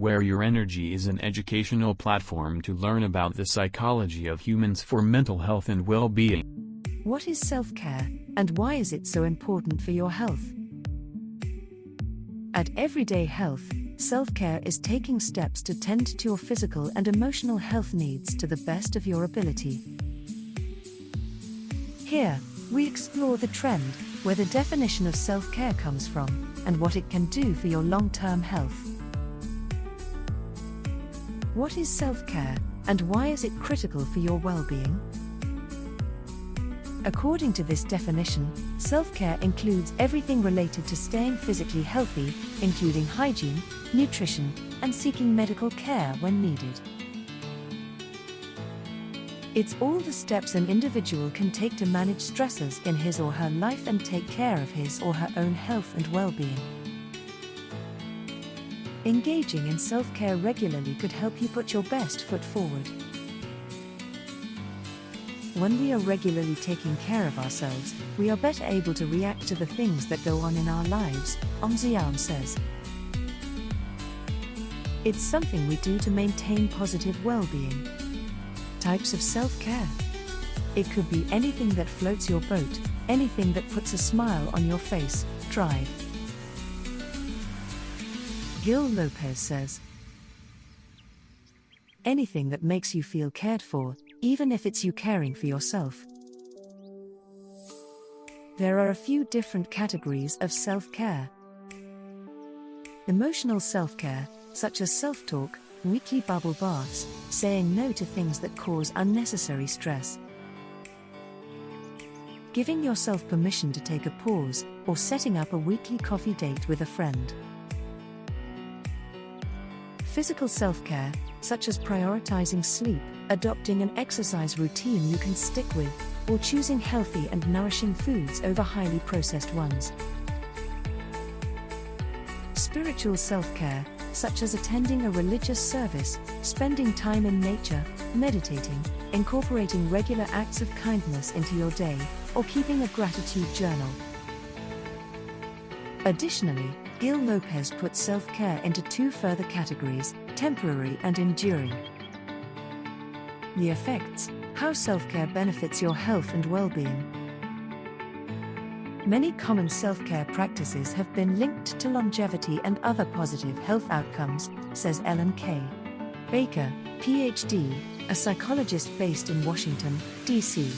where your energy is an educational platform to learn about the psychology of humans for mental health and well-being. What is self-care, and why is it so important for your health? At Everyday Health, self-care is taking steps to tend to your physical and emotional health needs to the best of your ability. Here, we explore the trend, where the definition of self-care comes from, and what it can do for your long-term health. What is self-care, and why is it critical for your well-being? According to this definition, self-care includes everything related to staying physically healthy, including hygiene, nutrition, and seeking medical care when needed. It's all the steps an individual can take to manage stressors in his or her life and take care of his or her own health and well-being. Engaging in self-care regularly could help you put your best foot forward. When we are regularly taking care of ourselves, we are better able to react to the things that go on in our lives, Xiao says. It's something we do to maintain positive well-being. Types of self-care. It could be anything that floats your boat, anything that puts a smile on your face. Drive. Gil Lopez says, anything that makes you feel cared for, even if it's you caring for yourself. There are a few different categories of self-care. Emotional self-care, such as self-talk, weekly bubble baths, saying no to things that cause unnecessary stress. Giving yourself permission to take a pause, or setting up a weekly coffee date with a friend. Physical self-care, such as prioritizing sleep, adopting an exercise routine you can stick with, or choosing healthy and nourishing foods over highly processed ones. Spiritual self-care, such as attending a religious service, spending time in nature, meditating, incorporating regular acts of kindness into your day, or keeping a gratitude journal. Additionally, Gil Lopez puts self-care into two further categories, temporary and enduring. The effects, how self-care benefits your health and well-being. Many common self-care practices have been linked to longevity and other positive health outcomes, says Ellen K. Baker, PhD, a psychologist based in Washington, D.C.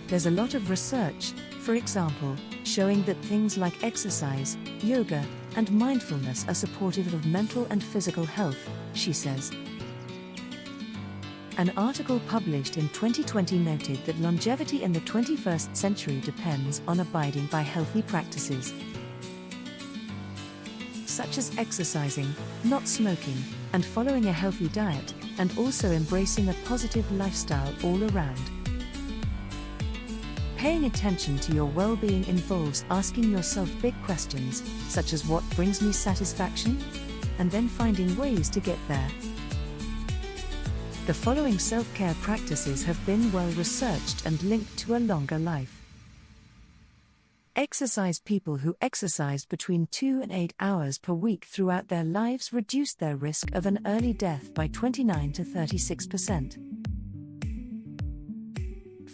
There's a lot of research, for example, showing that things like exercise, yoga, and mindfulness are supportive of mental and physical health, she says. An article published in 2020 noted that longevity in the 21st century depends on abiding by healthy practices, such as exercising, not smoking, and following a healthy diet, and also embracing a positive lifestyle all around. Paying attention to your well-being involves asking yourself big questions, such as what brings me satisfaction? And then finding ways to get there. The following self-care practices have been well researched and linked to a longer life. Exercise. People who exercised between 2 and 8 hours per week throughout their lives reduced their risk of an early death by 29 to 36%.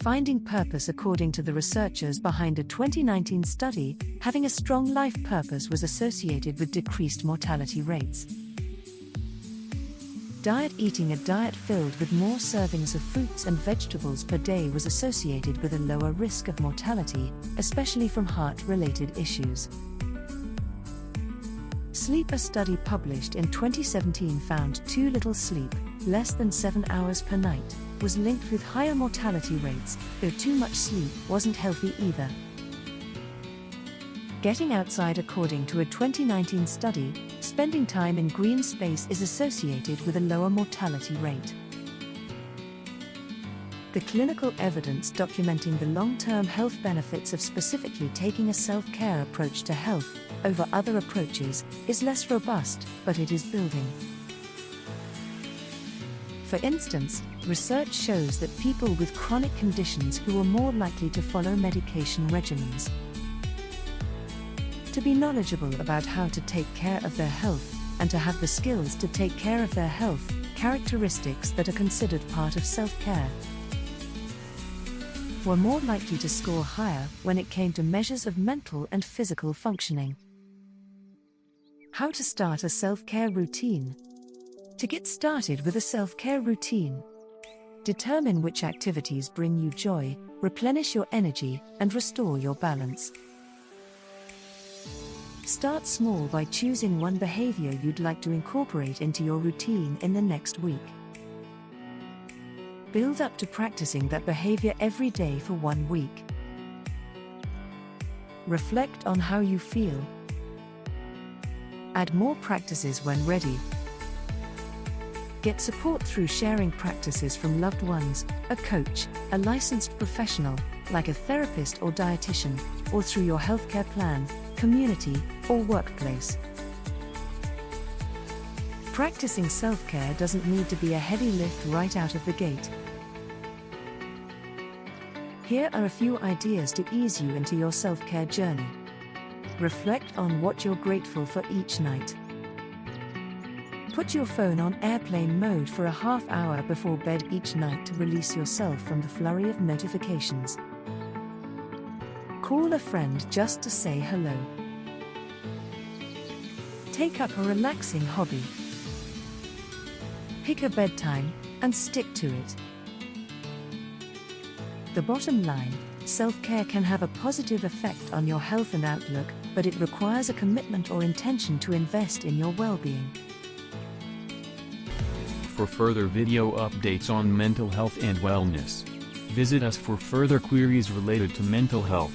Finding purpose. According to the researchers behind a 2019 study, having a strong life purpose was associated with decreased mortality rates. Diet. Eating a diet filled with more servings of fruits and vegetables per day was associated with a lower risk of mortality, especially from heart-related issues. Sleep. A study published in 2017 found too little sleep, less than 7 hours per night, was linked with higher mortality rates, though too much sleep wasn't healthy either. Getting outside. According to a 2019 study, spending time in green space is associated with a lower mortality rate. The clinical evidence documenting the long-term health benefits of specifically taking a self-care approach to health over other approaches is less robust, but it is building. For instance, research shows that people with chronic conditions who are more likely to follow medication regimens. To be knowledgeable about how to take care of their health, and to have the skills to take care of their health, characteristics that are considered part of self-care. Were more likely to score higher when it came to measures of mental and physical functioning. How to start a self-care routine. To get started with a self-care routine, determine which activities bring you joy, replenish your energy, and restore your balance. Start small by choosing one behavior you'd like to incorporate into your routine in the next week. Build up to practicing that behavior every day for 1 week. Reflect on how you feel. Add more practices when ready. Get support through sharing practices from loved ones, a coach, a licensed professional, like a therapist or dietitian, or through your healthcare plan, community, or workplace. Practicing self-care doesn't need to be a heavy lift right out of the gate. Here are a few ideas to ease you into your self-care journey. Reflect on what you're grateful for each night. Put your phone on airplane mode for a half hour before bed each night to release yourself from the flurry of notifications. Call a friend just to say hello. Take up a relaxing hobby. Pick a bedtime and stick to it. The bottom line, self-care can have a positive effect on your health and outlook, but it requires a commitment or intention to invest in your well-being. For further video updates on mental health and wellness, visit us for further queries related to mental health.